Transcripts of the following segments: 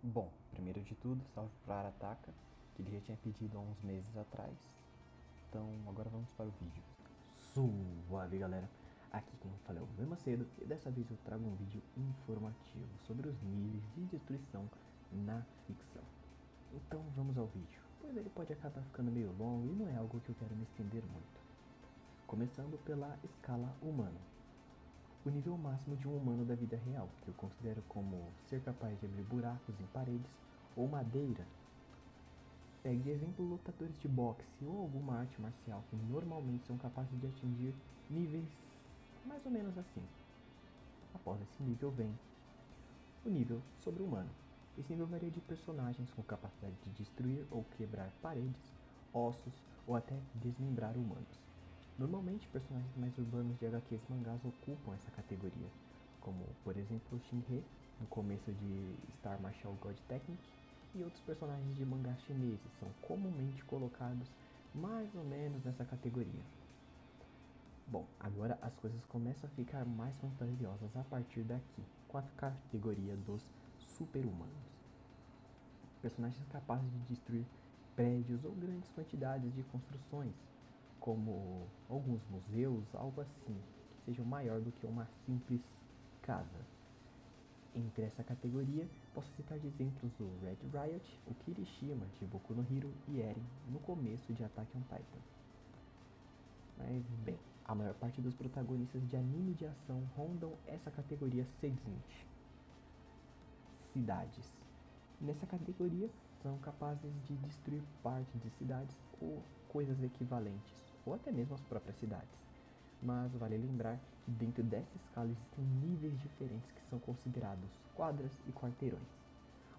Bom, primeiro de tudo, salve para Arataka, que ele já tinha pedido há uns meses atrás. Então, agora vamos para o vídeo. Suave, galera! Aqui quem fala é o Lema Cedo e dessa vez eu trago um vídeo informativo sobre os níveis de destruição na ficção. Então vamos ao vídeo, pois ele pode acabar ficando meio longo e não é algo que eu quero me estender muito. Começando pela escala humana. O nível máximo de um humano da vida real, que eu considero como ser capaz de abrir buracos em paredes ou madeira. Pegue de exemplo lutadores de boxe ou alguma arte marcial que normalmente são capazes de atingir níveis mais ou menos assim. Após esse nível vem o nível sobre-humano. Esse nível varia de personagens com capacidade de destruir ou quebrar paredes, ossos ou até desmembrar humanos. Normalmente, personagens mais urbanos de HQs e mangás ocupam essa categoria, como por exemplo Shinhei, no começo de Star Martial God Technic, e outros personagens de mangás chineses são comumente colocados mais ou menos nessa categoria. Bom, agora as coisas começam a ficar mais fantasiosas a partir daqui, com a categoria dos super-humanos. Personagens capazes de destruir prédios ou grandes quantidades de construções, como alguns museus, algo assim, que sejam maior do que uma simples casa. Entre essa categoria, posso citar de exemplos o Red Riot, o Kirishima de Boku no Hero e Eren no começo de Attack on Titan. Mas bem, a maior parte dos protagonistas de anime de ação rondam essa categoria seguinte: cidades. Nessa categoria, são capazes de destruir partes de cidades ou coisas equivalentes, ou até mesmo as próprias cidades. Mas vale lembrar que dentro dessa escala existem níveis diferentes que são considerados quadras e quarteirões.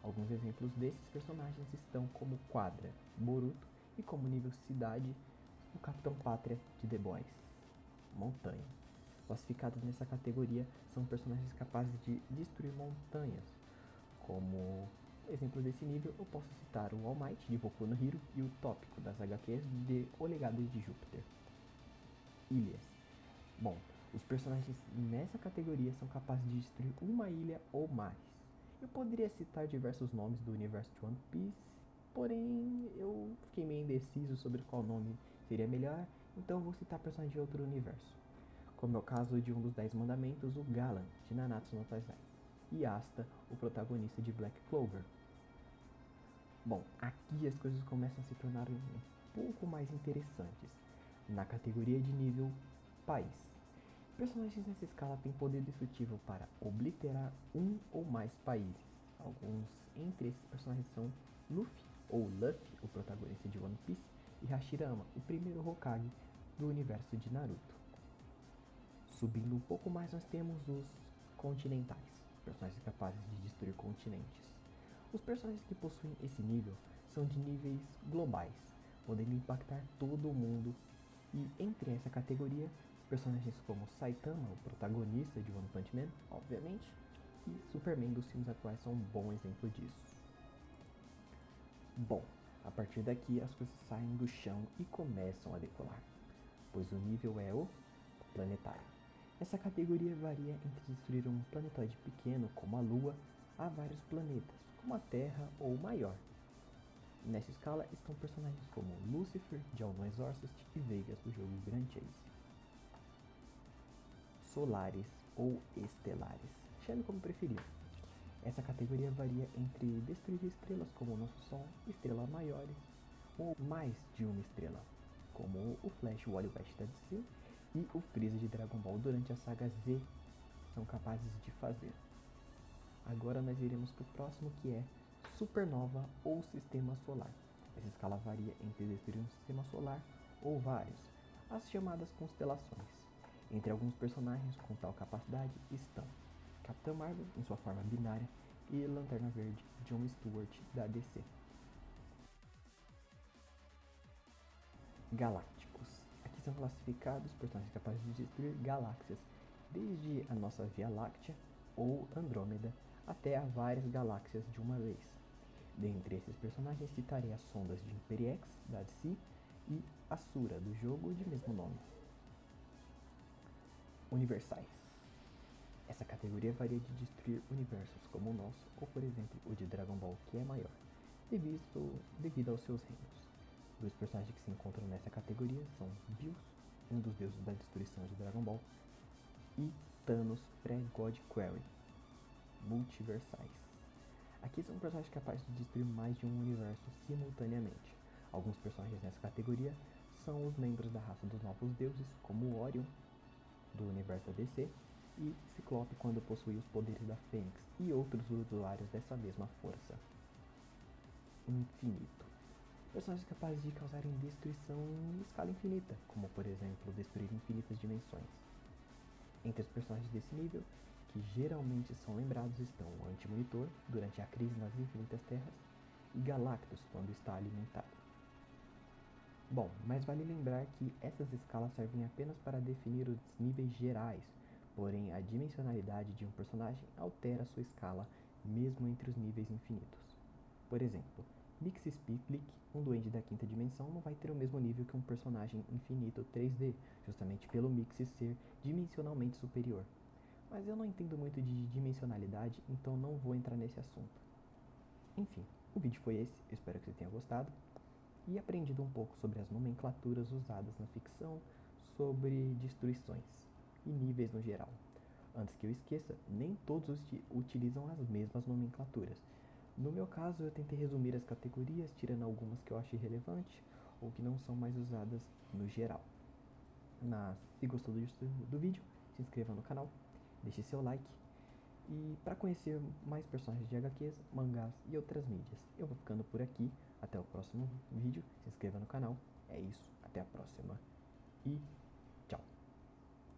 Alguns exemplos desses personagens estão como quadra, Boruto, e como nível cidade, o Capitão Pátria de The Boys, montanha. Classificados nessa categoria são personagens capazes de destruir montanhas. Como exemplo desse nível, eu posso citar o All Might de Boku no Hero e o Tópico das HQs de O Legado de Júpiter. Ilhas. Bom, os personagens nessa categoria são capazes de destruir uma ilha ou mais. Eu poderia citar diversos nomes do universo de One Piece, porém eu fiquei meio indeciso sobre qual nome seria melhor, então vou citar personagens de outro universo. Como é o caso de um dos 10 mandamentos, o Galan, de Nanatsu no Taizai, e Asta, o protagonista de Black Clover. Bom, aqui as coisas começam a se tornar um pouco mais interessantes, na categoria de nível país. Personagens nessa escala têm poder destrutivo para obliterar um ou mais países. Alguns entre esses personagens são Luffy, ou Luffy, o protagonista de One Piece, e Hashirama, o primeiro Hokage do universo de Naruto. Subindo um pouco mais, nós temos os continentais, personagens capazes de destruir continentes. Os personagens que possuem esse nível são de níveis globais, podendo impactar todo o mundo, e entre essa categoria, personagens como Saitama, o protagonista de One Punch Man, obviamente, e Superman dos filmes atuais são um bom exemplo disso. Bom, a partir daqui as coisas saem do chão e começam a decolar, pois o nível é o planetário. Essa categoria varia entre destruir um planetoide pequeno, como a Lua, a vários planetas, como a Terra ou maior. Nessa escala estão personagens como Lucifer, de Alno Exorcist e Vegas do jogo Grand Chase. Solares ou estelares, chame como preferir. Essa categoria varia entre destruir estrelas como o nosso Sol, estrelas maiores ou mais de uma estrela, como o Flash Wally West da DC e o Freeza de Dragon Ball durante a saga Z são capazes de fazer. Agora nós iremos para o próximo, que é supernova ou sistema solar. Essa escala varia entre destruir um sistema solar ou vários, as chamadas constelações. Entre alguns personagens com tal capacidade estão Capitã Marvel, em sua forma binária, e Lanterna Verde, John Stewart, da DC. Galácticos. Aqui são classificados personagens capazes de destruir galáxias, desde a nossa Via Láctea ou Andrômeda até a várias galáxias de uma vez. Dentre esses personagens citarei as sondas de Imperiex, da DC, e Asura, do jogo de mesmo nome. Universais. Essa categoria varia de destruir universos como o nosso, ou por exemplo o de Dragon Ball, que é maior, devido aos seus reinos. Dois personagens que se encontram nessa categoria são Bills, um dos deuses da destruição de Dragon Ball, e Thanos pré-God Query, multiversais. Aqui são personagens capazes de destruir mais de um universo simultaneamente. Alguns personagens nessa categoria são os membros da raça dos Novos Deuses, como Orion, do universo DC, e Ciclope quando possui os poderes da Fênix, e outros usuários dessa mesma força. Infinito. Personagens capazes de causarem destruição em escala infinita, como por exemplo destruir infinitas dimensões. Entre os personagens desse nível, que geralmente são lembrados, estão o Anti-Monitor, durante a crise nas Infinitas Terras, e Galactus, quando está alimentado. Bom, mas vale lembrar que essas escalas servem apenas para definir os níveis gerais, porém a dimensionalidade de um personagem altera sua escala mesmo entre os níveis infinitos. Por exemplo, Mxyzptlk, um duende da quinta dimensão, não vai ter o mesmo nível que um personagem infinito 3D, justamente pelo Mixi ser dimensionalmente superior. Mas eu não entendo muito de dimensionalidade, então não vou entrar nesse assunto. Enfim, o vídeo foi esse, eu espero que você tenha gostado e aprendido um pouco sobre as nomenclaturas usadas na ficção, sobre destruições e níveis no geral. Antes que eu esqueça, nem todos utilizam as mesmas nomenclaturas. No meu caso, eu tentei resumir as categorias, tirando algumas que eu achei relevantes ou que não são mais usadas no geral. Mas se gostou do vídeo, se inscreva no canal, deixe seu like. E para conhecer mais personagens de HQs, mangás e outras mídias, eu vou ficando por aqui. Até o próximo vídeo. Se inscreva no canal. É isso. Até a próxima. E